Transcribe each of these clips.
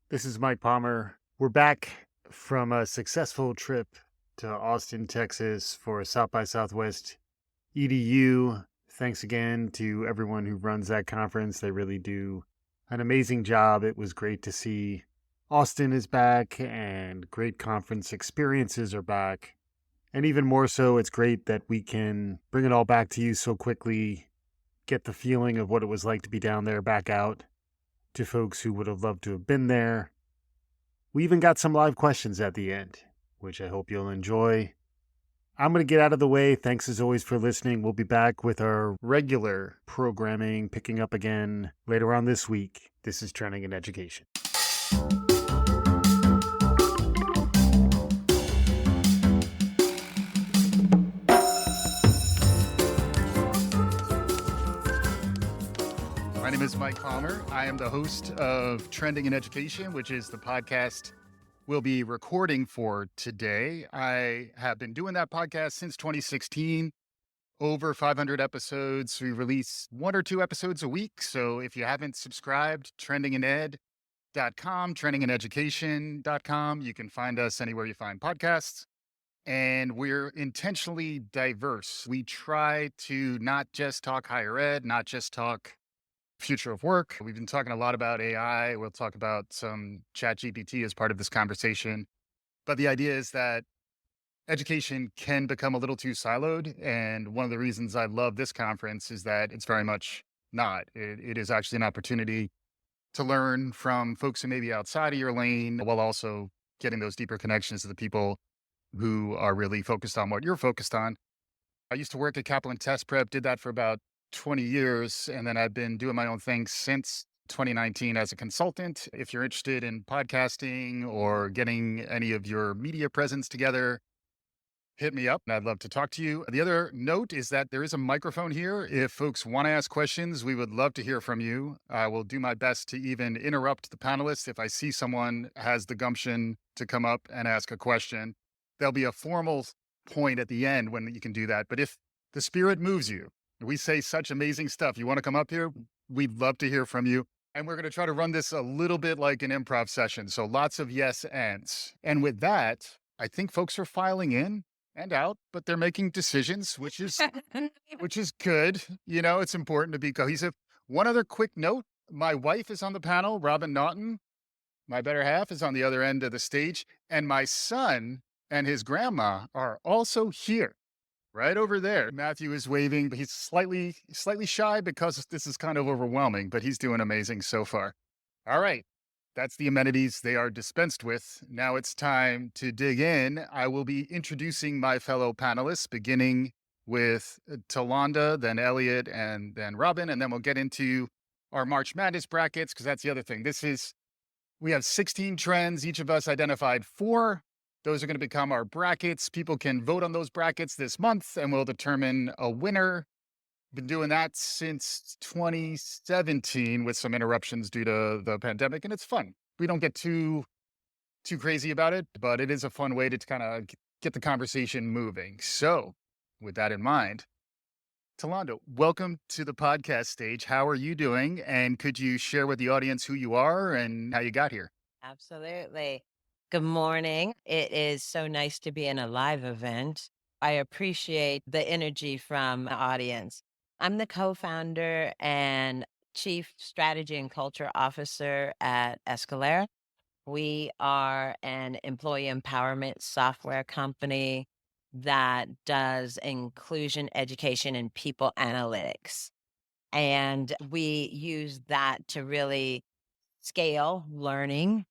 This is Mike Palmer. We're back from a successful trip to Austin, Texas for South by Southwest EDU. Thanks again to everyone who runs that conference. They really do an amazing job. It was great to see Austin is back and great conference experiences are back. And even more so, it's great that we can bring it all back to you so quickly, get the feeling of what it was like to be down there back out to folks who would have loved to have been there. We even got some live questions at the end, which I hope you'll enjoy. I'm going to get out of the way. Thanks as always for listening. We'll be back with our regular programming picking up again later on this week. This is Trending in Education. My name is Mike Palmer. I am the host of Trending in Education, which is the podcast we'll be recording for today. I have been doing that podcast since 2016, over 500 episodes. We release 1 or 2 episodes a week. So if you haven't subscribed, trendingined.com, trendingineducation.com, you can find us anywhere you find podcasts. And we're intentionally diverse. We try to not just talk higher ed, not just talk future of work. We've been talking a lot about AI. We'll talk about some ChatGPT as part of this conversation. But the idea is that education can become a little too siloed. And one of the reasons I love this conference is that it's very much not. It is actually an opportunity to learn from folks who may be outside of your lane while also getting those deeper connections to the people who are really focused on what you're focused on. I used to work at Kaplan Test Prep, did that for about 20 years. And then I've been doing my own thing since 2019 as a consultant. If you're interested in podcasting or getting any of your media presence together, hit me up and I'd love to talk to you. The other note is that there is a microphone here. If folks want to ask questions, we would love to hear from you. I will do my best to even interrupt the panelists if I see someone has the gumption to come up and ask a question. There'll be a formal point at the end when you can do that. But if the spirit moves you, we say such amazing stuff. You want to come up here? We'd love to hear from you. And we're going to try to run this a little bit like an improv session. So lots of yes ands. And with that, I think folks are filing in and out, but they're making decisions, which is good. You know, it's important to be cohesive. One other quick note. My wife is on the panel, Robin Naughton. My better half is on the other end of the stage. And my son and his grandma are also here. Right over there. Matthew is waving, but he's slightly shy because this is kind of overwhelming, but he's doing amazing so far. All right. That's the amenities they are dispensed with. Now it's time to dig in. I will be introducing my fellow panelists, beginning with Tolonda, then Elliot, and then Robin, and then we'll get into our March Madness brackets, because that's the other thing. We have 16 trends. Each of us identified 4. Those are going to become our brackets. People can vote on those brackets this month and we'll determine a winner. Been doing that since 2017 with some interruptions due to the pandemic, and it's fun. We don't get too crazy about it, but it is a fun way to kind of get the conversation moving. So with that in mind, Tolonda, welcome to the podcast stage. How are you doing? And could you share with the audience who you are and how you got here? Absolutely. Good morning. It is so nice to be in a live event. I appreciate the energy from the audience. I'm the co-founder and chief strategy and culture officer at Eskalera. We are an employee empowerment software company that does inclusion, education, and people analytics. And we use that to really scale learning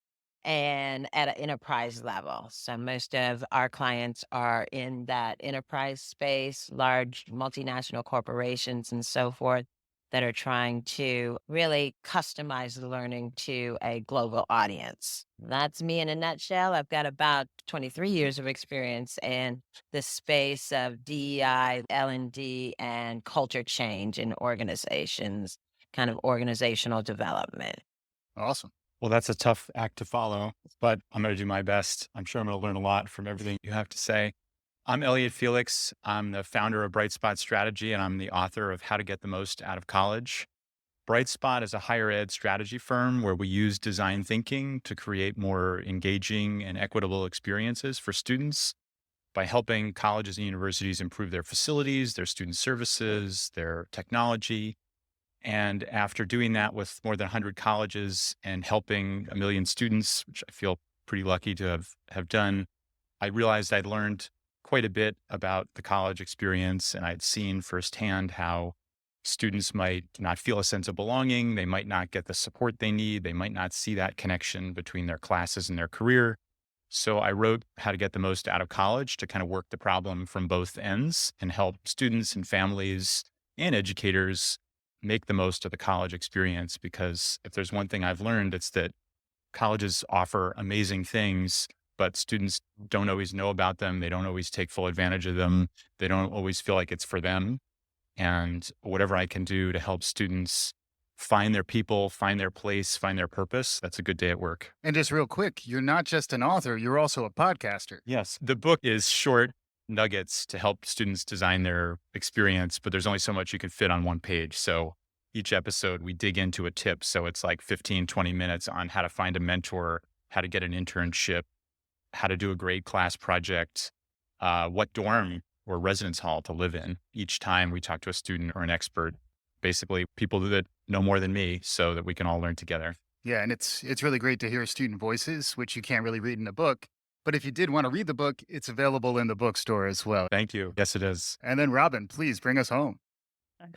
and at an enterprise level. So most of our clients are in that enterprise space, large multinational corporations and so forth that are trying to really customize the learning to a global audience. That's me in a nutshell. I've got about 23 years of experience in the space of DEI, L&D, and culture change in organizations, kind of organizational development. Awesome. Well, that's a tough act to follow, but I'm going to do my best. I'm sure I'm going to learn a lot from everything you have to say. I'm Elliot Felix. I'm the founder of Bright Spot Strategy, and I'm the author of How to Get the Most Out of College. Brightspot is a higher ed strategy firm where we use design thinking to create more engaging and equitable experiences for students by helping colleges and universities improve their facilities, their student services, their technology. And after doing that with more than 100 colleges and helping 1 million students, which I feel pretty lucky to have done, I realized I'd learned quite a bit about the college experience, and I'd seen firsthand how students might not feel a sense of belonging. They might not get the support they need. They might not see that connection between their classes and their career. So I wrote How to Get the Most Out of College to kind of work the problem from both ends and help students and families and educators make the most of the college experience. Because if there's one thing I've learned, it's that colleges offer amazing things, but students don't always know about them. They don't always take full advantage of them. They don't always feel like it's for them. And whatever I can do to help students find their people, find their place, find their purpose, that's a good day at work. And just real quick, you're not just an author, you're also a podcaster. Yes. The book is short nuggets to help students design their experience, but there's only so much you can fit on one page. So each episode, we dig into a tip. So it's like 15, 20 minutes on how to find a mentor, how to get an internship, how to do a grade class project, what dorm or residence hall to live in. Each time we talk to a student or an expert, basically people that know more than me so that we can all learn together. Yeah, and it's really great to hear student voices, which you can't really read in a book. But if you did want to read the book, it's available in the bookstore as well. Thank you. Yes, it is. And then Robin, please bring us home.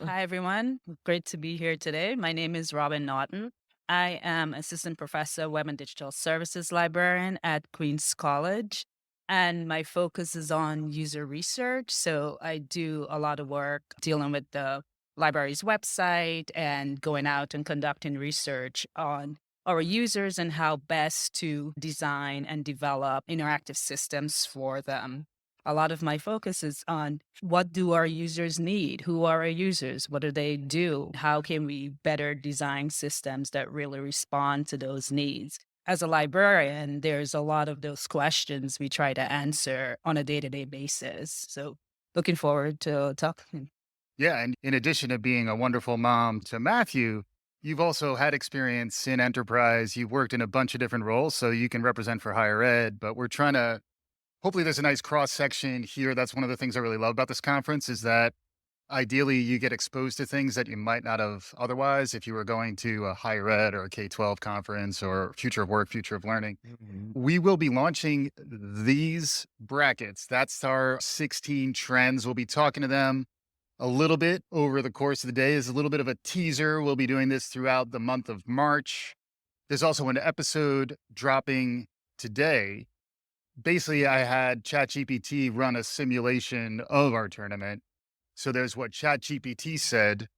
Hi, everyone. Great to be here today. My name is Robin Naughton. I am Assistant Professor, Web and Digital Services Librarian at Queens College. And my focus is on user research. So I do a lot of work dealing with the library's website and going out and conducting research on our users and how best to design and develop interactive systems for them. A lot of my focus is on what do our users need? Who are our users? What do they do? How can we better design systems that really respond to those needs? As a librarian, there's a lot of those questions we try to answer on a day-to-day basis. So looking forward to talking. Yeah, and in addition to being a wonderful mom to Matthew, you've also had experience in enterprise. You've worked in a bunch of different roles, so you can represent for higher ed, but we're trying to, hopefully there's a nice cross section here. That's one of the things I really love about this conference is that ideally you get exposed to things that you might not have otherwise if you were going to a higher ed or a K-12 conference or future of work, future of learning. We will be launching these brackets. That's our 16 trends. We'll be talking to them a little bit over the course of the day. Is a little bit of a teaser. We'll be doing this throughout the month of March. There's also an episode dropping today. Basically, I had ChatGPT run a simulation of our tournament. So there's what ChatGPT said.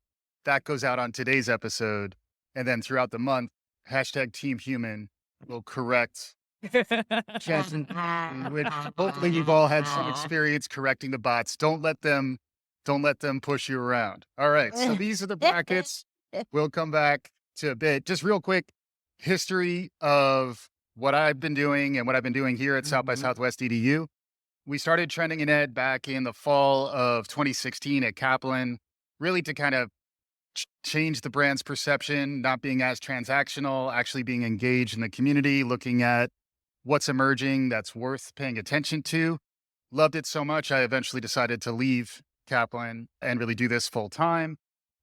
That goes out on today's episode. And then throughout the month, #TeamHuman will correct ChatGPT, which hopefully you've all had some experience correcting the bots. Don't let them push you around. All right. So these are the brackets. We'll come back to a bit. Just real quick, history of what I've been doing and what I've been doing here at South by Southwest EDU. We started Trending in Ed back in the fall of 2016 at Kaplan, really to kind of change the brand's perception, not being as transactional, actually being engaged in the community, looking at what's emerging that's worth paying attention to. Loved it so much, I eventually decided to leave Kaplan and really do this full time.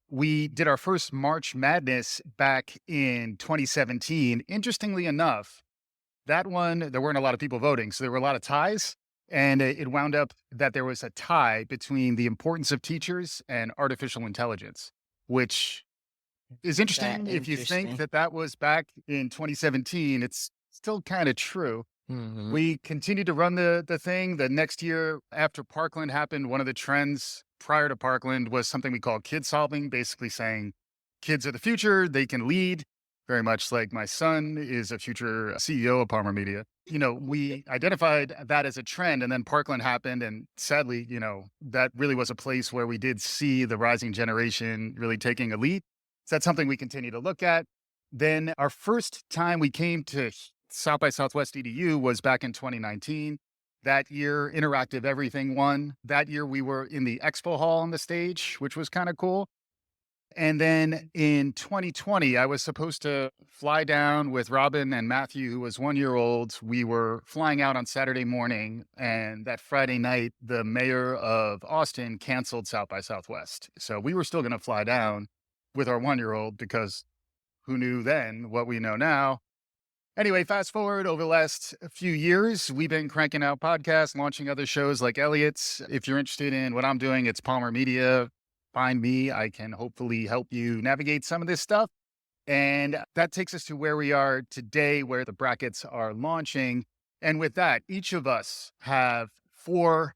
We did our first March Madness back in 2017. Interestingly enough, that one, there weren't a lot of people voting, so there were a lot of ties. And it wound up that there was a tie between the importance of teachers and artificial intelligence, which is interesting. If you think that that was back in 2017, it's still kind of true. We continued to run the thing. The next year after Parkland happened, one of the trends prior to Parkland was something we call kid solving, basically saying kids are the future, they can lead, very much like my son is a future CEO of Palmer Media. You know, we identified that as a trend, and then Parkland happened. And sadly, you know, that really was a place where we did see the rising generation really taking a lead. So that's something we continue to look at. Then our first time we came to South by Southwest EDU was back in 2019. That year, Interactive Everything won. That year, we were in the expo hall on the stage, which was kind of cool. And then in 2020, I was supposed to fly down with Robin and Matthew, who was 1 year old. We were flying out on Saturday morning. And that Friday night, the mayor of Austin canceled South by Southwest. So we were still going to fly down with our 1 year old because who knew then what we know now? Anyway, fast forward over the last few years, we've been cranking out podcasts, launching other shows like Elliot's. If you're interested in what I'm doing, it's Palmer Media. Find me. I can hopefully help you navigate some of this stuff. And that takes us to where we are today, where the brackets are launching. And with that, each of us have 4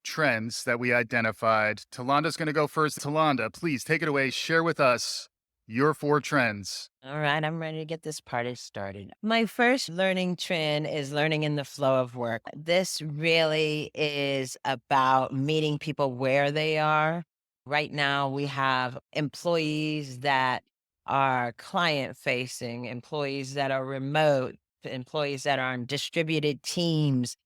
trends that we identified. Tolonda's going to go first. Tolanda, please take it away. Share with us your 4 trends. All right, I'm ready to get this party started. My first learning trend is learning in the flow of work. This really is about meeting people where they are. Right now, we have employees that are client facing, employees that are remote, employees that are on distributed teams.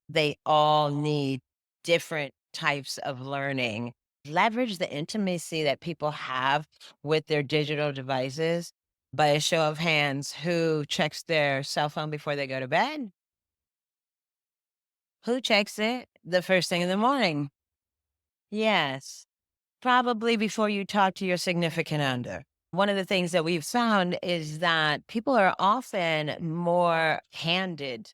They all need different types of learning. Leverage the intimacy that people have with their digital devices. By a show of hands, who checks their cell phone before they go to bed? Who checks it the first thing in the morning? Yes, probably before you talk to your significant other. One of the things that we've found is that people are often more candid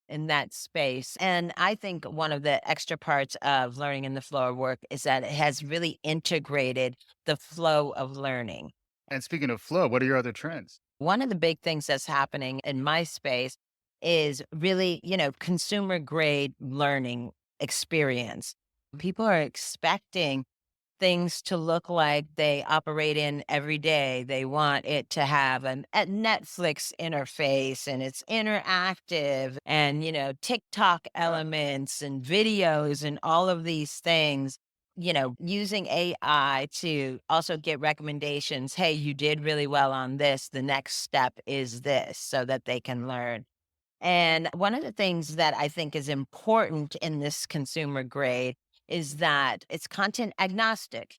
in that space. And I think one of the extra parts of learning in the flow of work is that it has really integrated the flow of learning. And speaking of flow, what are your other trends? One of the big things that's happening in my space is really, consumer grade learning experience. People are expecting things to look like they operate in every day. They want it to have a Netflix interface and it's interactive and, TikTok elements and videos and all of these things. Using AI to also get recommendations. Hey, you did really well on this. The next step is this, so that they can learn. And one of the things that I think is important in this consumer grade is that it's content agnostic.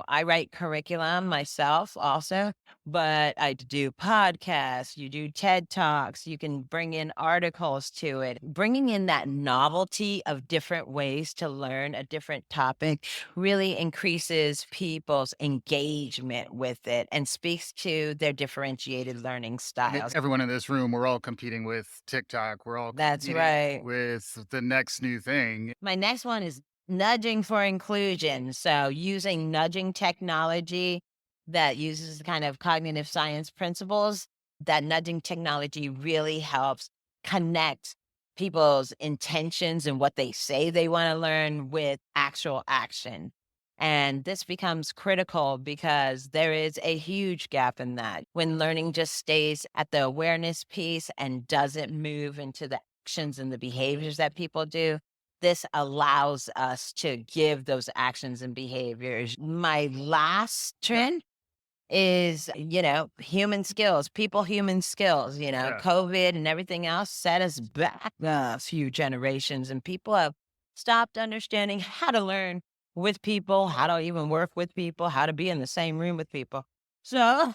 I write curriculum myself also, but I do podcasts, you do TED Talks, you can bring in articles to it. Bringing in that novelty of different ways to learn a different topic really increases people's engagement with it and speaks to their differentiated learning styles. Everyone in this room, we're all competing with TikTok. We're all That's competing right. with the next new thing. My next one is nudging for inclusion. So using nudging technology that uses kind of cognitive science principles, that nudging technology really helps connect people's intentions and what they say they want to learn with actual action. And this becomes critical because there is a huge gap in that. When learning just stays at the awareness piece and doesn't move into the actions and the behaviors that people do, this allows us to give those actions and behaviors. My last trend is, human skills, human skills, Yeah. COVID and everything else set us back a few generations, and people have stopped understanding how to learn with people, how to even work with people, how to be in the same room with people. So,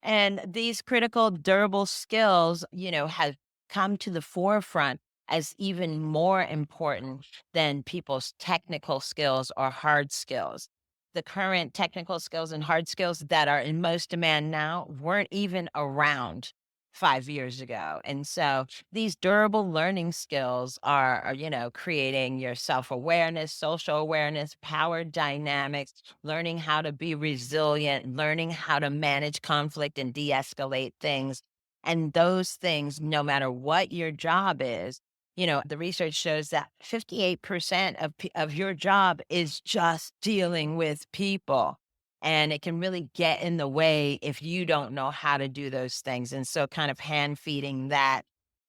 and these critical, durable skills, have come to the forefront as even more important than people's technical skills or hard skills. The current technical skills and hard skills that are in most demand now weren't even around 5 years ago. And so these durable learning skills are creating your self-awareness, social awareness, power dynamics, learning how to be resilient, learning how to manage conflict and de-escalate things. And those things, no matter what your job is, the research shows that 58% of your job is just dealing with people. And it can really get in the way if you don't know how to do those things. And so kind of hand feeding that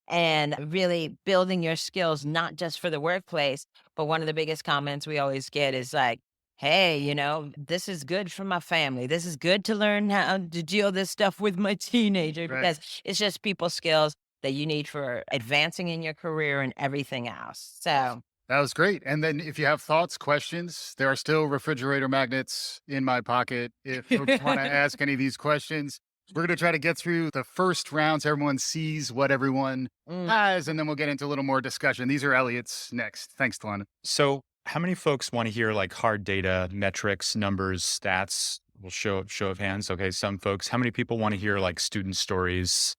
and really building your skills, not just for the workplace, but one of the biggest comments we always get is like, hey, this is good for my family. This is good to learn how to deal this stuff with my teenager Right. because it's just people skills that you need for advancing in your career and everything else. So That was great. And then if you have thoughts, questions, there are still refrigerator magnets in my pocket. If folks want to ask any of these questions, we're going to try to get through the first round so everyone sees what everyone has, and then we'll get into a little more discussion. These are Elliot's next. Thanks, Tolonda. So how many folks want to hear like hard data, metrics, numbers, stats? We'll show of hands. Okay, some folks. How many people want to hear like student stories,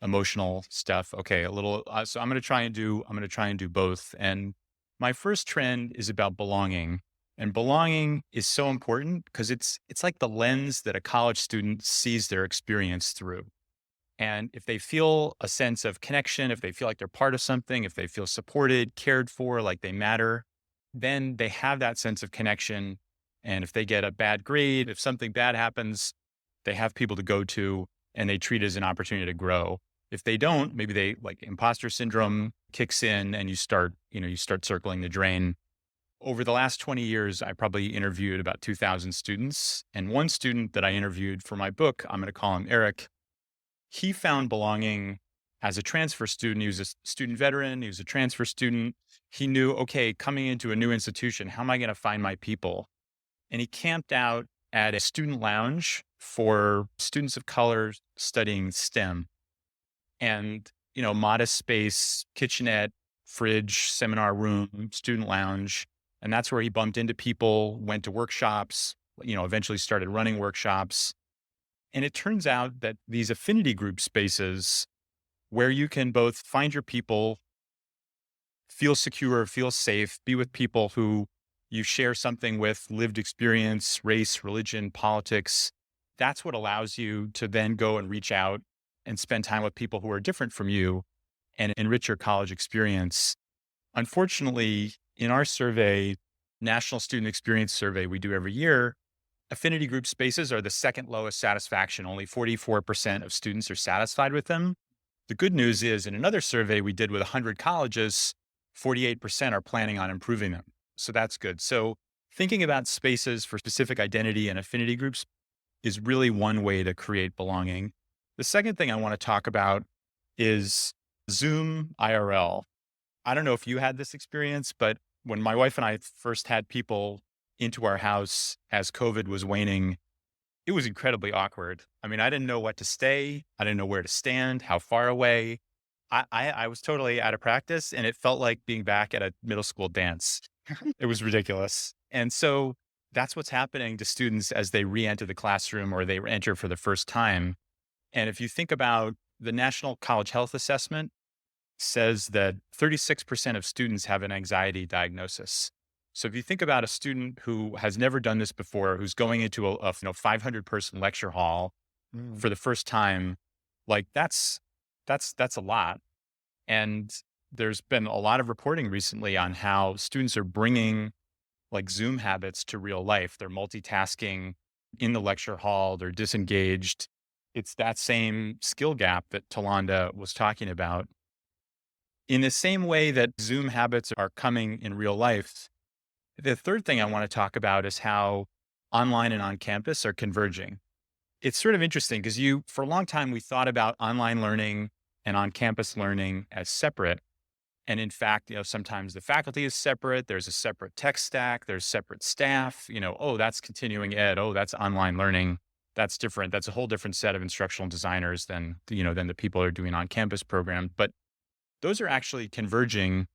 emotional stuff? Okay, a little. So I'm going to try and do both. And my first trend is about belonging. And belonging is so important because it's like the lens that a college student sees their experience through. And if they feel a sense of connection, if they feel like they're part of something, if they feel supported, cared for, like they matter, then they have that sense of connection. And if they get a bad grade, if something bad happens, they have people to go to and they treat it as an opportunity to grow. If they don't, maybe they like imposter syndrome kicks in and you start circling the drain. Over the last 20 years, I probably interviewed about 2,000 students. And one student that I interviewed for my book, I'm going to call him Eric, he found belonging as a transfer student. He was a student veteran. He was a transfer student. He knew, okay, coming into a new institution, how am I going to find my people? And he camped out at a student lounge for students of color studying STEM. And, modest space, kitchenette, fridge, seminar room, student lounge. And that's where he bumped into people, went to workshops, eventually started running workshops. And it turns out that these affinity group spaces where you can both find your people, feel secure, feel safe, be with people who you share something with, lived experience, race, religion, politics, that's what allows you to then go and reach out and spend time with people who are different from you and enrich your college experience. Unfortunately, in our survey, National Student Experience Survey we do every year, affinity group spaces are the second lowest satisfaction. Only 44% of students are satisfied with them. The good news is in another survey we did with 100 colleges, 48% are planning on improving them. So that's good. So thinking about spaces for specific identity and affinity groups is really one way to create belonging. The second thing I want to talk about is Zoom IRL. I don't know if you had this experience, but when my wife and I first had people into our house as COVID was waning, it was incredibly awkward. I mean, I didn't know what to say. I didn't know where to stand, how far away. I was totally out of practice, and it felt like being back at a middle school dance. It was ridiculous. And so that's what's happening to students as they re-enter the classroom or they enter for the first time. And if you think about the National College Health Assessment says that 36% of students have an anxiety diagnosis. So if you think about a student who has never done this before, who's going into a 500-person lecture hall for the first time, like that's a lot. And there's been a lot of reporting recently on how students are bringing like Zoom habits to real life. They're multitasking in the lecture hall. They're disengaged. It's that same skill gap that Tolonda was talking about. In the same way that Zoom habits are coming in real life, the third thing I want to talk about is how online and on campus are converging. It's sort of interesting because for a long time, we thought about online learning and on campus learning as separate. And in fact, sometimes the faculty is separate. There's a separate tech stack. There's separate staff, oh, that's continuing ed. Oh, that's online learning. That's different. That's a whole different set of instructional designers than the people who are doing on-campus program. But those are actually converging.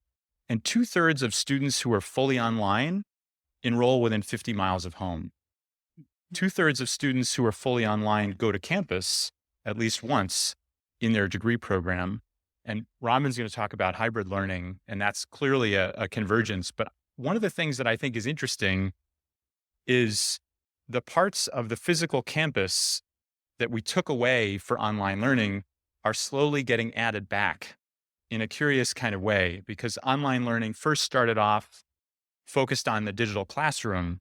And 2/3 of students who are fully online enroll within 50 miles of home. 2/3 of students who are fully online go to campus at least once in their degree program. And Robin's going to talk about hybrid learning, and that's clearly a convergence. But one of the things that I think is interesting is the parts of the physical campus that we took away for online learning are slowly getting added back in a curious kind of way, because online learning first started off focused on the digital classroom,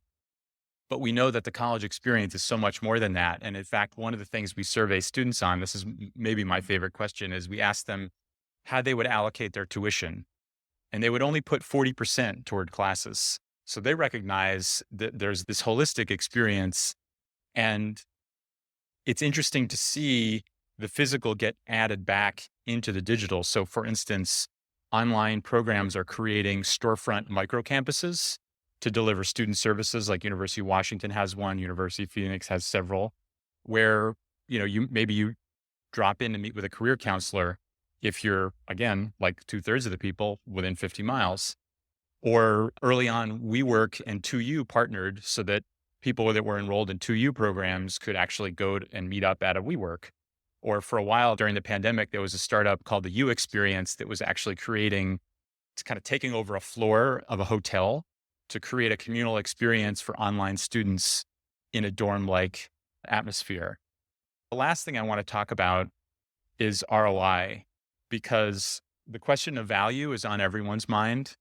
but we know that the college experience is so much more than that. And in fact, one of the things we survey students on, this is maybe my favorite question, is we ask them how they would allocate their tuition. And they would only put 40% toward classes. So they recognize that there's this holistic experience. And it's interesting to see the physical get added back into the digital. So for instance, online programs are creating storefront microcampuses to deliver student services. Like University of Washington has one, University of Phoenix has several, where you drop in and meet with a career counselor if you're, again, like 2/3 of the people within 50 miles. Or early on, WeWork and 2U partnered so that people that were enrolled in 2U programs could actually go and meet up at a WeWork. Or for a while during the pandemic, there was a startup called the U Experience that was actually it's kind of taking over a floor of a hotel to create a communal experience for online students in a dorm-like atmosphere. The last thing I want to talk about is ROI, because the question of value is on everyone's mind.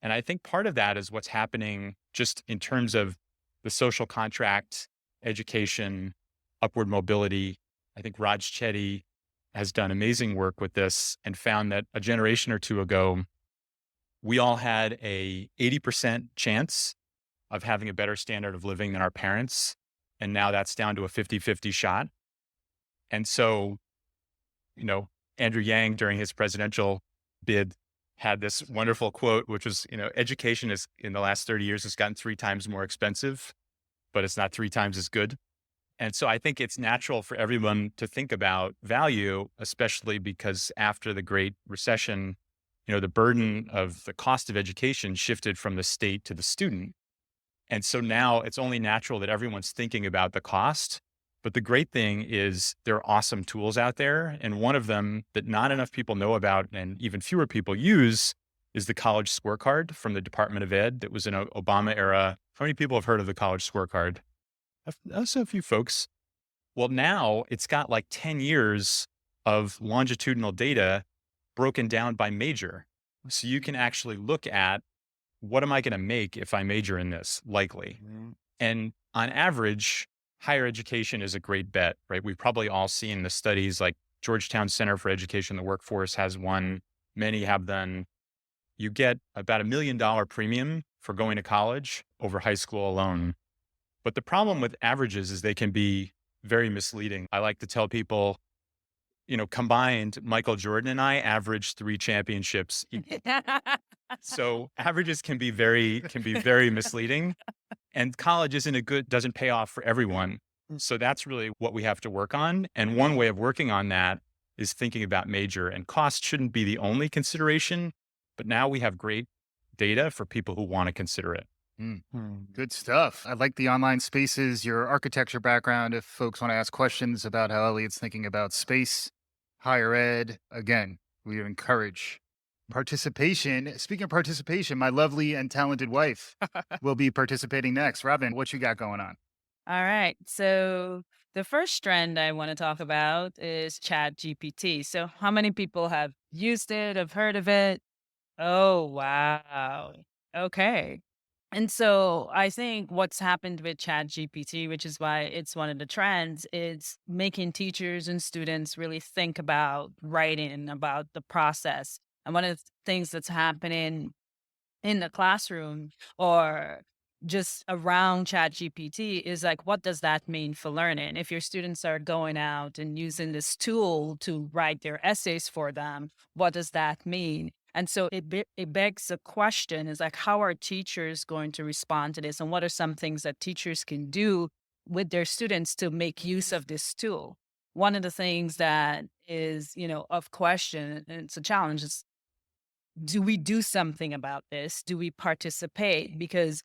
And I think part of that is what's happening just in terms of the social contract, education, upward mobility. I think Raj Chetty has done amazing work with this and found that a generation or two ago, we all had a 80% chance of having a better standard of living than our parents. And now that's down to a 50-50 shot. And so, Andrew Yang during his presidential bid had this wonderful quote, which was, education is in the last 30 years has gotten 3 times more expensive, but it's not 3 times as good. And so I think it's natural for everyone to think about value, especially because after the Great Recession, the burden of the cost of education shifted from the state to the student. And so now it's only natural that everyone's thinking about the cost. But the great thing is there are awesome tools out there. And one of them that not enough people know about and even fewer people use is the college scorecard from the Department of Ed that was in an Obama era. How many people have heard of the college scorecard? Also a few folks. Well, now it's got like 10 years of longitudinal data broken down by major. So you can actually look at what am I going to make if I major in this, likely. And on average, higher education is a great bet, right? We've probably all seen the studies like Georgetown Center for Education and the Workforce has one. Many have done. You get about $1 million premium for going to college over high school alone. But the problem with averages is they can be very misleading. I like to tell people, combined, Michael Jordan and I averaged 3 championships. So averages can be very misleading. And college doesn't pay off for everyone. So that's really what we have to work on. And one way of working on that is thinking about major, and cost shouldn't be the only consideration, but now we have great data for people who want to consider it. Good stuff. I like the online spaces, your architecture background. If folks want to ask questions about how Elliot's thinking about space, higher ed, again, we encourage participation. Speaking of participation, my lovely and talented wife will be participating next. Robin, what you got going on? All right. So the first trend I want to talk about is ChatGPT. So how many people have used it, have heard of it? Oh, wow. Okay. And so I think what's happened with ChatGPT, which is why it's one of the trends, is making teachers and students really think about writing, about the process. And one of the things that's happening in the classroom or just around ChatGPT is like, what does that mean for learning? If your students are going out and using this tool to write their essays for them, what does that mean? And so it begs a question is like, how are teachers going to respond to this? And what are some things that teachers can do with their students to make use of this tool? One of the things that is, of question, and it's a challenge, is do we do something about this? Do we participate? Because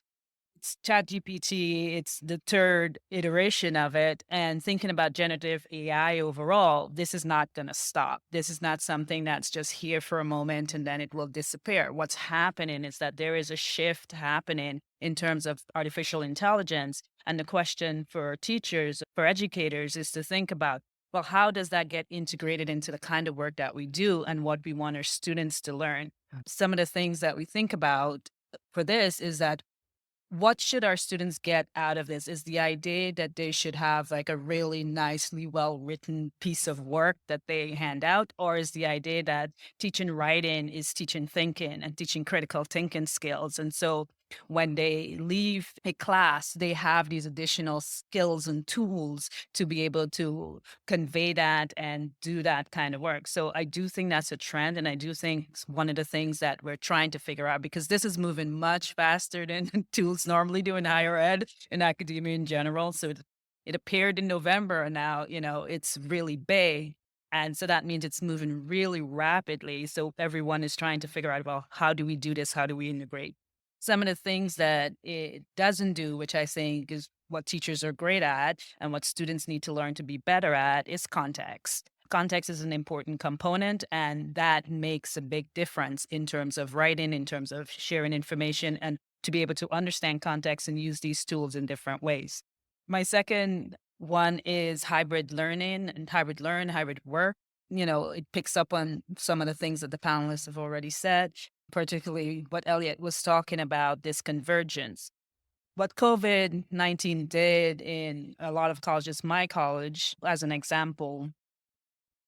it's ChatGPT, it's the third iteration of it. And thinking about generative AI overall, this is not going to stop. This is not something that's just here for a moment and then it will disappear. What's happening is that there is a shift happening in terms of artificial intelligence. And the question for teachers, for educators, is to think about, well, how does that get integrated into the kind of work that we do and what we want our students to learn? Some of the things that we think about for this is that what should our students get out of this? Is the idea that they should have like a really nicely well-written piece of work that they hand out? Or is the idea that teaching writing is teaching thinking and teaching critical thinking skills? And so when they leave a class, they have these additional skills and tools to be able to convey that and do that kind of work. So I do think that's a trend. And I do think it's one of the things that we're trying to figure out, because this is moving much faster than tools normally do in higher ed and academia in general. So it appeared in November, and now, it's really big. And so that means it's moving really rapidly. So everyone is trying to figure out, well, how do we do this? How do we integrate? Some of the things that it doesn't do, which I think is what teachers are great at and what students need to learn to be better at, is context. Context is an important component, and that makes a big difference in terms of writing, in terms of sharing information, and to be able to understand context and use these tools in different ways. My second one is hybrid learning and hybrid work. It picks up on some of the things that the panelists have already said, particularly what Elliot was talking about, this convergence. What COVID-19 did in a lot of colleges, my college, as an example,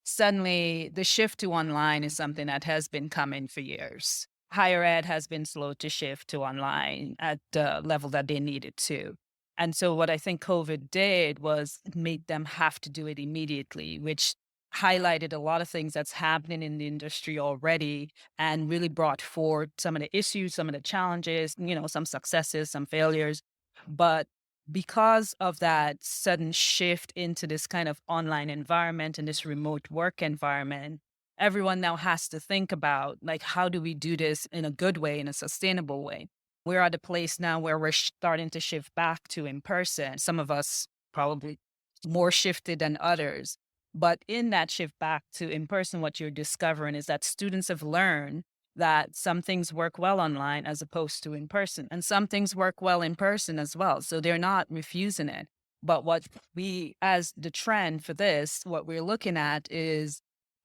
suddenly the shift to online is something that has been coming for years. Higher ed has been slow to shift to online at the level that they needed to. And so what I think COVID did was make them have to do it immediately, which highlighted a lot of things that's happening in the industry already and really brought forward some of the issues, some of the challenges, some successes, some failures. But because of that sudden shift into this kind of online environment and this remote work environment, everyone now has to think about, like, how do we do this in a good way, in a sustainable way? We're at a place now where we're starting to shift back to in person. Some of us probably more shifted than others. But in that shift back to in person, what you're discovering is that students have learned that some things work well online as opposed to in person, and some things work well in person as well. So they're not refusing it. But what we, as the trend for this, what we're looking at is,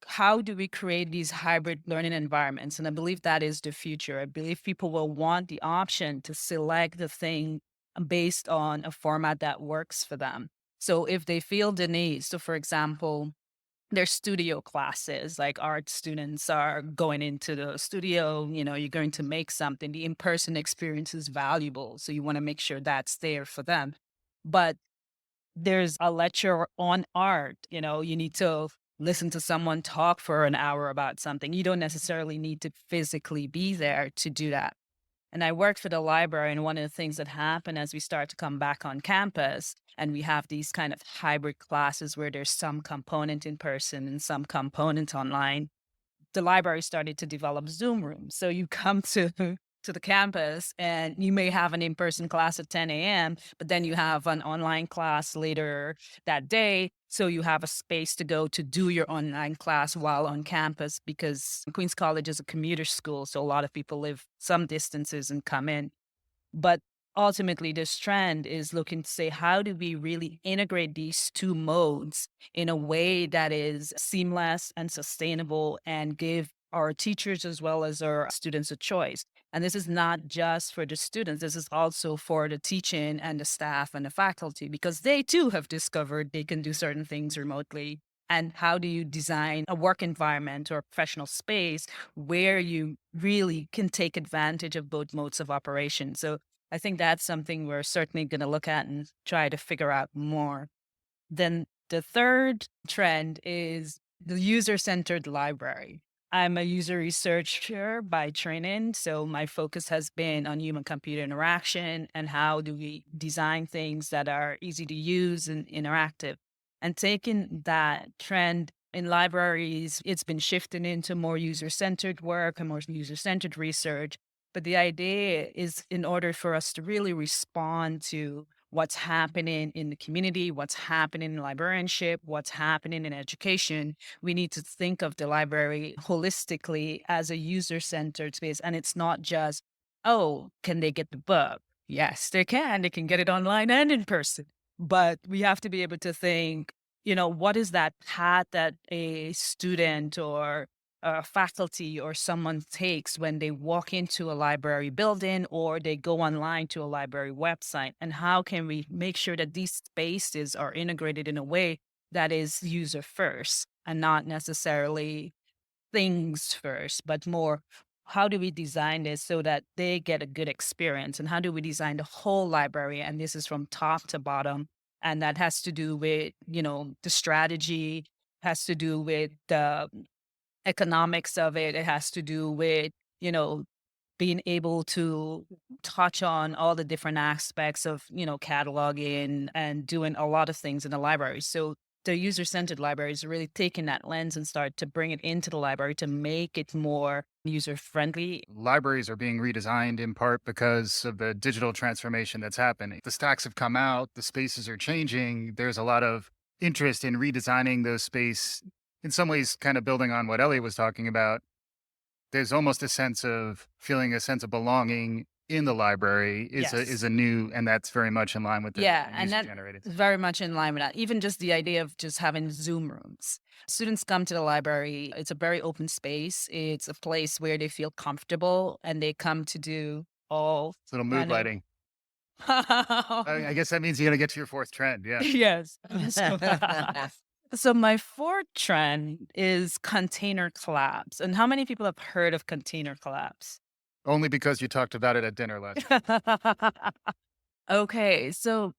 how do we create these hybrid learning environments? And I believe that is the future. I believe people will want the option to select the thing based on a format that works for them. So if they feel the need, so for example, there's studio classes, like art students are going into the studio, you're going to make something. The in-person experience is valuable. So you want to make sure that's there for them. But there's a lecture on art, you need to listen to someone talk for an hour about something. You don't necessarily need to physically be there to do that. And I worked for the library, and one of the things that happened as we start to come back on campus and we have these kind of hybrid classes where there's some component in person and some component online, the library started to develop Zoom rooms. So you come to the campus and you may have an in-person class at 10 a.m., but then you have an online class later that day. So you have a space to go to do your online class while on campus, because Queens College is a commuter school. So a lot of people live some distances and come in. But ultimately, this trend is looking to say, how do we really integrate these two modes in a way that is seamless and sustainable and give our teachers as well as our students a choice? And this is not just for the students, this is also for the teaching and the staff and the faculty, because they too have discovered they can do certain things remotely. And how do you design a work environment or a professional space where you really can take advantage of both modes of operation? So I think that's something we're certainly going to look at and try to figure out more. Then the third trend is the user-centered library. I'm a user researcher by training, so my focus has been on human-computer interaction and how do we design things that are easy to use and interactive. And taking that trend in libraries, it's been shifting into more user-centered work and more user-centered research. But the idea is, in order for us to really respond to what's happening in the community, what's happening in librarianship, what's happening in education, we need to think of the library holistically as a user-centered space. And it's not just, oh, can they get the book? Yes, they can. They can get it online and in person. But we have to be able to think, what is that path that a student or faculty or someone takes when they walk into a library building or they go online to a library website? And how can we make sure that these spaces are integrated in a way that is user first and not necessarily things first, but more how do we design this so that they get a good experience? And how do we design the whole library? And this is from top to bottom. And that has to do with, the strategy, has to do with the economics of it. It has to do with, you know, being able to touch on all the different aspects of, cataloging and doing a lot of things in the library. So the user-centered library is really taking that lens and start to bring it into the library to make it more user-friendly. Libraries are being redesigned in part because of the digital transformation that's happening. The stacks have come out, the spaces are changing. There's a lot of interest in redesigning those space. In some ways, kind of building on what Elliot was talking about, there's almost a sense of feeling a sense of belonging in the library is Yes. a new, and that's very much in line with the Yeah, and user that's generated. very much in line with that. Even just the idea of just having Zoom rooms. Students come to the library. It's a very open space. It's a place where they feel comfortable and they come to do all It's a little mood kind of. lighting. I guess that means you're going to get to your fourth trend. Yeah. Yes. So my fourth trend is container collapse. And how many people have heard of container collapse? Only because you talked about it at dinner last night. Okay, so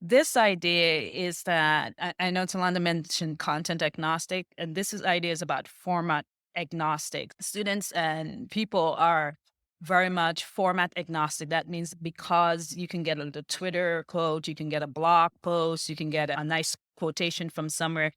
this idea is that I know Tolanda mentioned content agnostic, and idea is about format agnostic. Students and people are very much format agnostic. That means because you can get a Twitter quote, you can get a blog post, you can get a nice quotation from somewhere.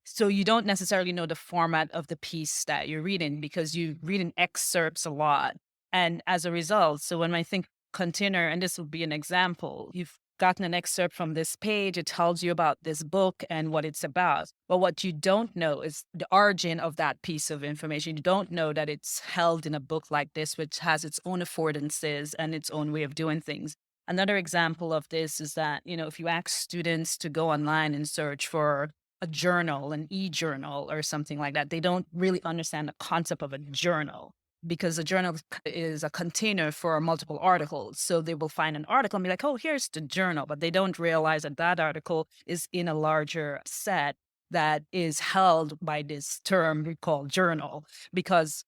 So you don't necessarily know the format of the piece that you're reading because you read in excerpts a lot. And as a result, so when I think container, and this would be an example, you've gotten an excerpt from this page, it tells you about this book and what it's about. But what you don't know is the origin of that piece of information. You don't know that it's held in a book like this, which has its own affordances and its own way of doing things. Another example of this is that, if you ask students to go online and search for a journal, an e-journal or something like that, they don't really understand the concept of a journal because a journal is a container for multiple articles. So they will find an article and be like, oh, here's the journal. But they don't realize that that article is in a larger set that is held by this term we call journal. Because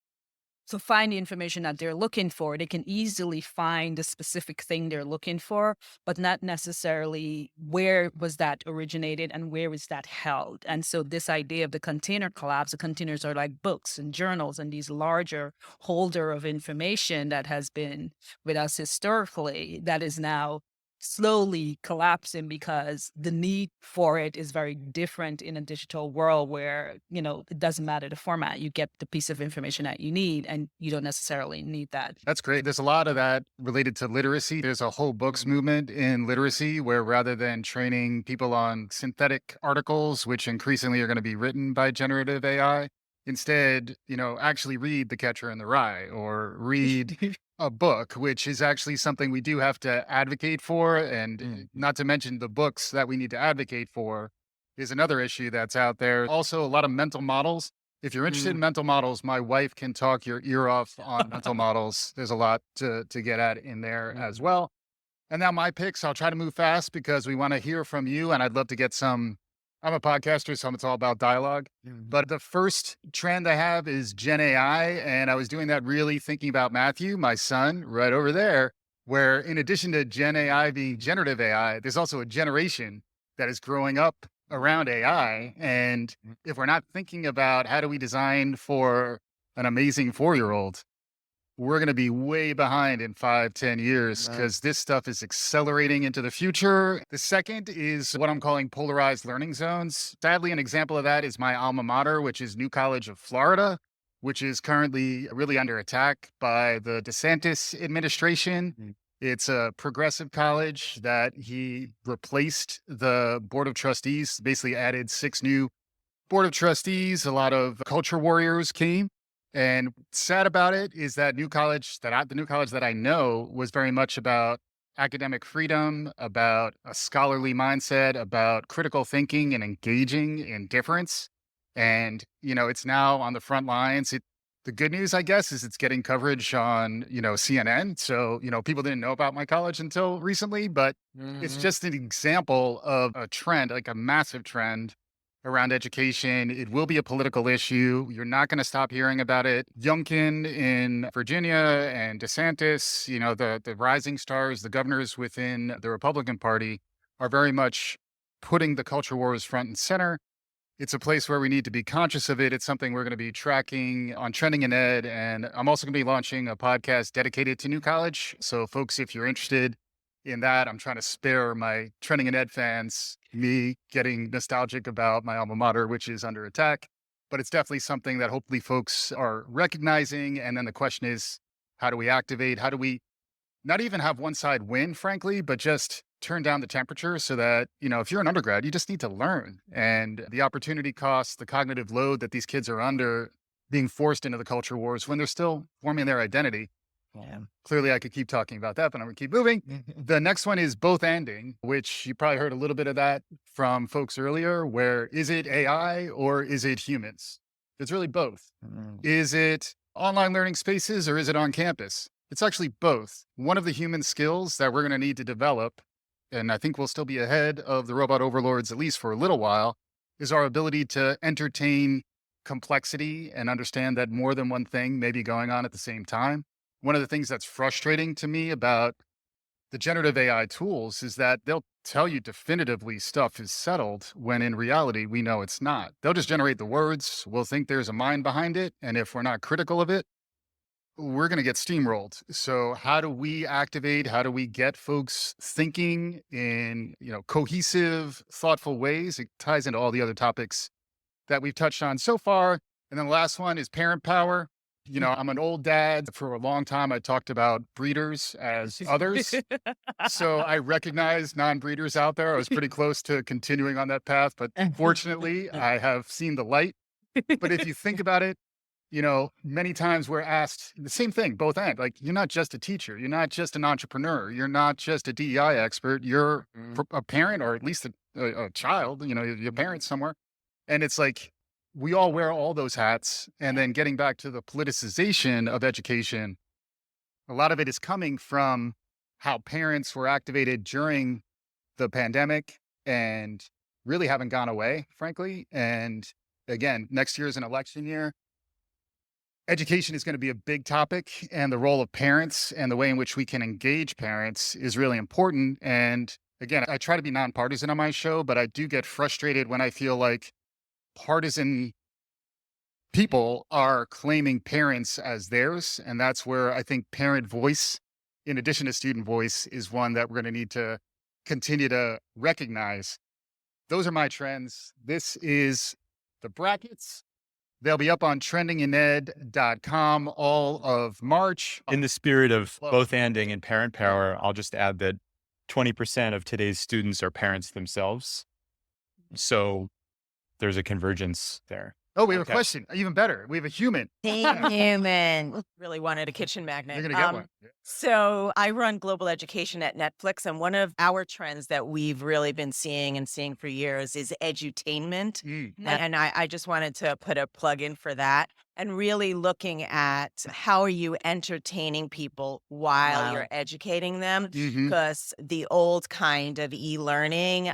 to find the information that they're looking for, they can easily find the specific thing they're looking for, but not necessarily where was that originated and where was that held. And so this idea of the container collapse, the containers are like books and journals and these larger holder of information that has been with us historically that is now slowly collapsing because the need for it is very different in a digital world where, it doesn't matter the format. You get the piece of information that you need and you don't necessarily need that. That's great. There's a lot of that related to literacy. There's a whole books movement in literacy where rather than training people on synthetic articles, which increasingly are going to be written by generative AI, instead, actually read The Catcher in the Rye or read a book, which is actually something we do have to advocate for. And not to mention the books that we need to advocate for is another issue that's out there. Also, a lot of mental models. If you're interested in mental models, my wife can talk your ear off on mental models. There's a lot to get at in there as well. And now my picks, I'll try to move fast because we want to hear from you. And I'd love to get I'm a podcaster, so it's all about dialogue. But the first trend I have is Gen AI. And I was doing that really thinking about Matthew, my son, right over there, where in addition to Gen AI being generative AI, there's also a generation that is growing up around AI. And if we're not thinking about how do we design for an amazing 4-year-old, we're going to be way behind in 5-10 years because this stuff is accelerating into the future. The second is what I'm calling polarized learning zones. Sadly, an example of that is my alma mater, which is New College of Florida, which is currently really under attack by the DeSantis administration. It's a progressive college that he replaced the board of trustees, basically added 6 new board of trustees. A lot of culture warriors came. And sad about it is that the new college that I know was very much about academic freedom, about a scholarly mindset, about critical thinking and engaging in difference. And, it's now on the front lines. The good news, I guess, is it's getting coverage on, CNN. So, people didn't know about my college until recently, but it's just an example of a trend, like a massive trend around education. It will be a political issue. You're not going to stop hearing about it. Youngkin in Virginia and DeSantis, the rising stars, the governors within the Republican Party are very much putting the culture wars front and center. It's a place where we need to be conscious of it. It's something we're going to be tracking on Trending in Ed. And I'm also going to be launching a podcast dedicated to New College. So folks, if you're interested in that, I'm trying to spare my Trending in Ed fans me getting nostalgic about my alma mater, which is under attack. But it's definitely something that hopefully folks are recognizing. And then the question is, how do we activate? How do we not even have one side win, frankly, but just turn down the temperature so that, if you're an undergrad, you just need to learn. And the opportunity cost, the cognitive load that these kids are under being forced into the culture wars when they're still forming their identity. Yeah. Clearly, I could keep talking about that, but I'm going to keep moving. The next one is both ending, which you probably heard a little bit of that from folks earlier, where is it AI or is it humans? It's really both. Is it online learning spaces or is it on campus? It's actually both. One of the human skills that we're going to need to develop, and I think we'll still be ahead of the robot overlords, at least for a little while, is our ability to entertain complexity and understand that more than one thing may be going on at the same time. One of the things that's frustrating to me about the generative AI tools is that they'll tell you definitively stuff is settled when in reality, we know it's not. They'll just generate the words. We'll think there's a mind behind it. And if we're not critical of it, we're going to get steamrolled. So how do we activate? How do we get folks thinking in, cohesive, thoughtful ways? It ties into all the other topics that we've touched on so far. And then the last one is parent power. I'm an old dad. For a long time, I talked about breeders as others. So I recognize non-breeders out there. I was pretty close to continuing on that path, but fortunately, I have seen the light. But if you think about it, many times we're asked the same thing, both ends. Like, you're not just a teacher. You're not just an entrepreneur. You're not just a DEI expert. You're a parent, or at least a child, your parent somewhere. And it's like, we all wear all those hats. And then getting back to the politicization of education, a lot of it is coming from how parents were activated during the pandemic and really haven't gone away, frankly. And again, next year is an election year. Education is going to be a big topic, and the role of parents and the way in which we can engage parents is really important. And again, I try to be nonpartisan on my show, but I do get frustrated when I feel like partisan people are claiming parents as theirs. And that's where I think parent voice, in addition to student voice, is one that we're going to need to continue to recognize. Those are my trends. This is the brackets. They'll be up on trendingined.com all of March. In the spirit of both ending and parent power, I'll just add that 20% of today's students are parents themselves. So there's a convergence there. Oh, we have a question. Even better. We have a human. Human. Really wanted a kitchen magnet. You're going to get one. Yeah. So I run global education at Netflix, and one of our trends that we've really been seeing for years is edutainment. And I just wanted to put a plug in for that, and really looking at how are you entertaining people while you're educating them, because the old kind of e-learning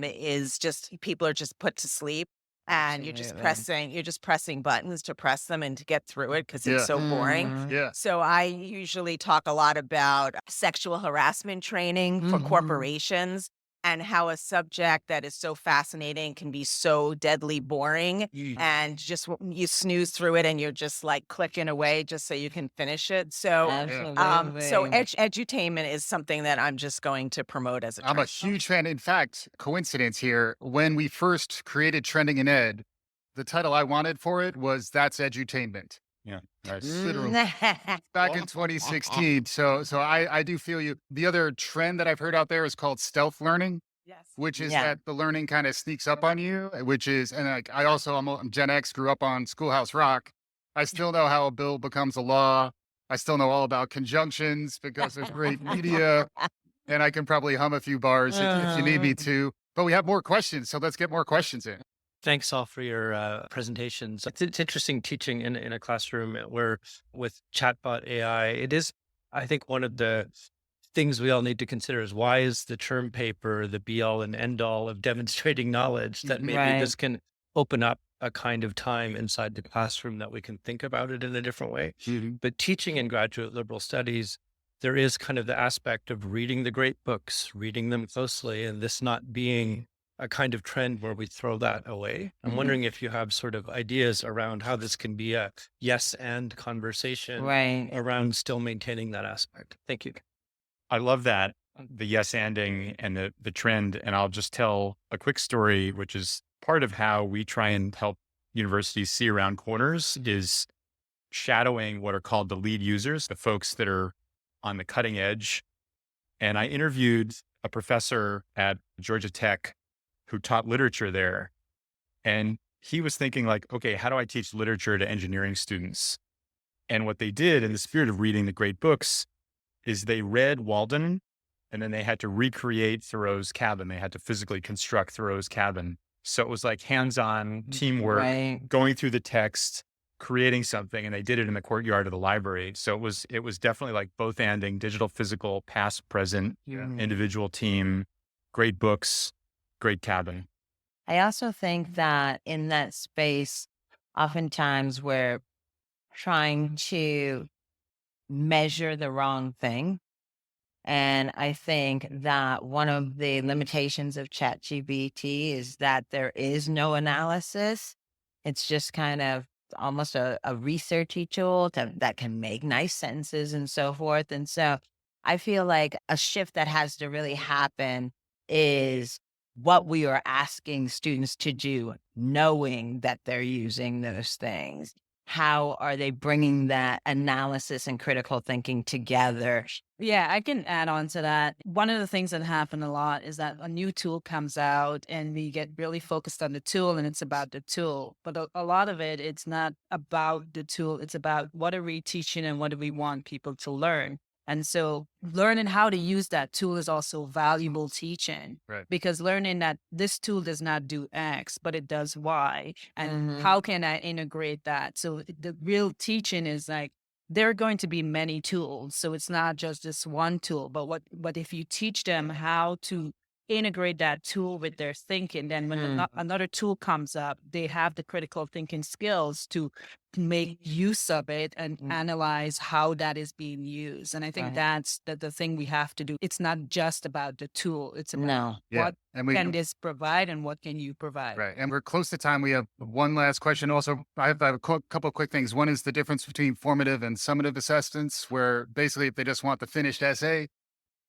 is just, people are just put to sleep. And you're just pressing buttons to press them and to get through it because it's so boring. Yeah. So I usually talk a lot about sexual harassment training for corporations, and how a subject that is so fascinating can be so deadly boring, and just you snooze through it and you're just like clicking away just so you can finish it. So edutainment is something that I'm just going to promote as a trend. I'm a huge fan. In fact, coincidence here, when we first created Trending in Ed, the title I wanted for it was That's Edutainment. Yeah, nice. Literally. Back in 2016. So I do feel you. The other trend that I've heard out there is called stealth learning. Yes. Which is that the learning kind of sneaks up on you, and I'm Gen X, grew up on Schoolhouse Rock. I still know how a bill becomes a law. I still know all about conjunctions because there's great media, and I can probably hum a few bars if you need me to. But we have more questions, so let's get more questions in. Thanks all for your presentations. It's interesting teaching in a classroom where with chatbot AI, it is, I think, one of the things we all need to consider is, why is the term paper the be all and end all of demonstrating knowledge? That maybe this can open up a kind of time inside the classroom that we can think about it in a different way. But teaching in graduate liberal studies, there is kind of the aspect of reading the great books, reading them closely, and this not being a kind of trend where we throw that away. I'm wondering if you have sort of ideas around how this can be a yes and conversation Right. around still maintaining that aspect. Thank you. I love that, the yes anding and the trend. And I'll just tell a quick story, which is part of how we try and help universities see around corners, is shadowing what are called the lead users, the folks that are on the cutting edge. And I interviewed a professor at Georgia Tech who taught literature there. And he was thinking like, okay, how do I teach literature to engineering students? And what they did in the spirit of reading the great books is they read Walden, and then they had to recreate Thoreau's cabin. They had to physically construct Thoreau's cabin. So it was like hands-on teamwork, Right. going through the text, creating something, and they did it in the courtyard of the library. So it was definitely like both anding, digital, physical, past, present, individual team, great books, great cabin. I also think that in that space, oftentimes we're trying to measure the wrong thing. And I think that one of the limitations of ChatGPT is that there is no analysis. It's just kind of almost a researchy tool that can make nice sentences and so forth. And so I feel like a shift that has to really happen is what we are asking students to do, knowing that they're using those things. How are they bringing that analysis and critical thinking together? Yeah, I can add on to that. One of the things that happen a lot is that a new tool comes out and we get really focused on the tool and it's about the tool. But a lot of it, it's not about the tool. It's about what are we teaching and what do we want people to learn. And so learning how to use that tool is also valuable teaching. Right. Because learning that this tool does not do X, but it does Y. And Mhm. how can I integrate that? So the real teaching is like, there are going to be many tools. So it's not just this one tool, but what if you teach them how to integrate that tool with their thinking, then when another tool comes up, they have the critical thinking skills to make use of it and analyze how that is being used. And I think Right. that's the thing we have to do. It's not just about the tool. It's about No. Yeah. what And we can this provide and what can you provide? Right. And we're close to time. We have one last question. Also, I have a couple of quick things. One is the difference between formative and summative assessments, where basically if they just want the finished essay,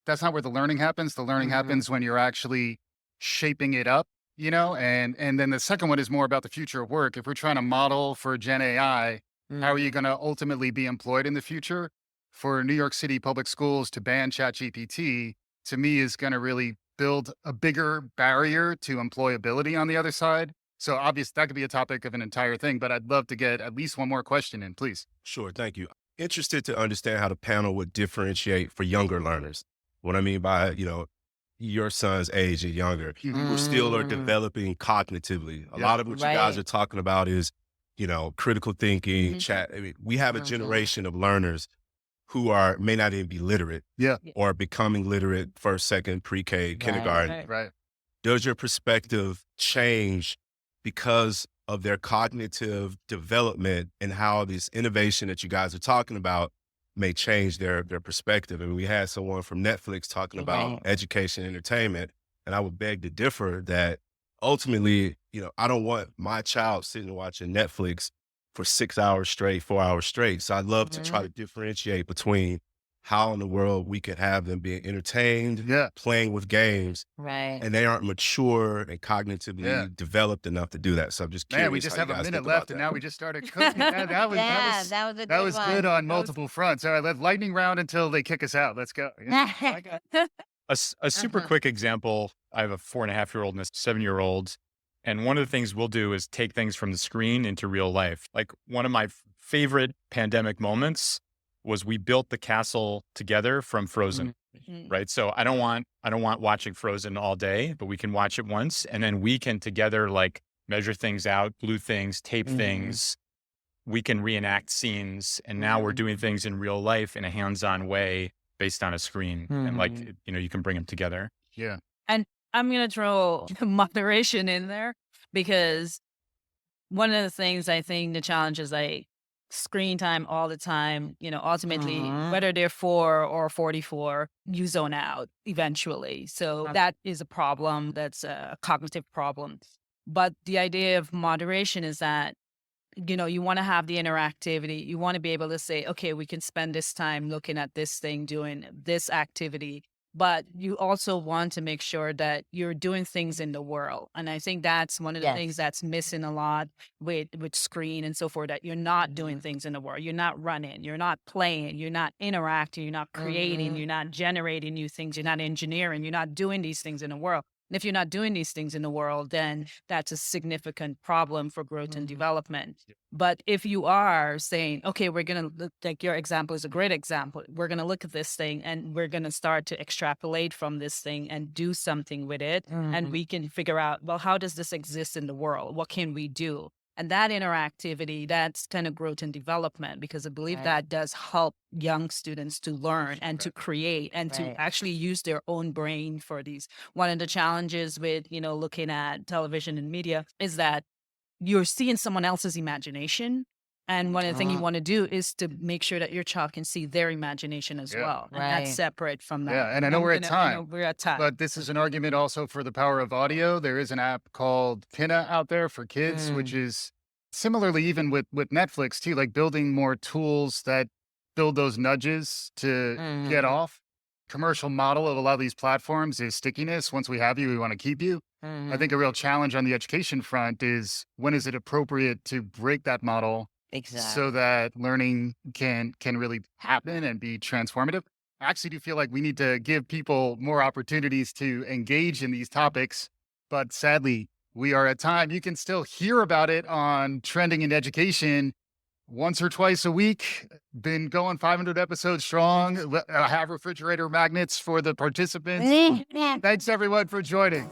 that's not where the learning happens. The learning happens when you're actually shaping it up, and then the second one is more about the future of work. If we're trying to model for Gen AI, how are you going to ultimately be employed in the future? For New York City public schools to ban ChatGPT, to me, is going to really build a bigger barrier to employability on the other side. So obviously that could be a topic of an entire thing, but I'd love to get at least one more question in, please. Sure, thank you. Interested to understand how the panel would differentiate for younger learners. What I mean by, your son's age and younger, who still are developing cognitively. A lot of what you guys Right. are talking about is, critical thinking, chat. I mean, we have a generation of learners who may not even be literate Yeah. or becoming literate first, second, pre-K, kindergarten. Right. Does your perspective change because of their cognitive development and how this innovation that you guys are talking about may change their perspective? I mean, we had someone from Netflix talking about Right. education and entertainment, and I would beg to differ that ultimately, I don't want my child sitting watching Netflix for 6 hours straight, 4 hours straight. So I'd love to try to differentiate between how in the world we could have them being entertained, playing with games, Right. and they aren't mature and cognitively developed enough to do that. So I'm just curious. Man, we just how have you a guys minute think about left, and that. now we just started cooking. That was a good that was one. good on multiple fronts. All right, let's lightning round until they kick us out. Let's go. A super quick example. I have a 4.5-year-old and a 7-year-old. And one of the things we'll do is take things from the screen into real life. Like one of my favorite pandemic moments was we built the castle together from Frozen, right? So I don't want watching Frozen all day, but we can watch it once. And then we can together like measure things out, glue things, tape things. We can reenact scenes. And now we're doing things in real life in a hands-on way based on a screen. And like, you can bring them together. Yeah. And I'm going to throw moderation in there because one of the things I think the challenge is like screen time all the time, ultimately, whether they're 4 or 44, you zone out eventually. So that is a problem. That's a cognitive problem. But the idea of moderation is that, you want to have the interactivity. You want to be able to say, okay, we can spend this time looking at this thing, doing this activity. But you also want to make sure that you're doing things in the world. And I think that's one of the things that's missing a lot with screen and so forth, that you're not doing things in the world. You're not running, you're not playing, you're not interacting, you're not creating, you're not generating new things, you're not engineering, you're not doing these things in the world. And if you're not doing these things in the world, then that's a significant problem for growth and development. But if you are saying, okay, we're going to look, like your example is a great example. We're going to look at this thing and we're going to start to extrapolate from this thing and do something with it. And we can figure out, well, how does this exist in the world? What can we do? And that interactivity, that's kind of growth and development, because I believe that does help young students to learn and to create and to actually use their own brain for these. One of the challenges with, looking at television and media is that you're seeing someone else's imagination. And one of the things you want to do is to make sure that your child can see their imagination as well. And that's separate from that. Yeah, and I know we're at time. We're at time. But this is an argument also for the power of audio. There is an app called Pinna out there for kids, which is similarly even with Netflix too, like building more tools that build those nudges to get off. Commercial model of a lot of these platforms is stickiness. Once we have you, we want to keep you. I think a real challenge on the education front is, when is it appropriate to break that model so that learning can really happen and be transformative? I actually do feel like we need to give people more opportunities to engage in these topics, but sadly, we are at time. You can still hear about it on Trending in Education once or twice a week. Been going 500 episodes strong. I have refrigerator magnets for the participants. Thanks everyone for joining.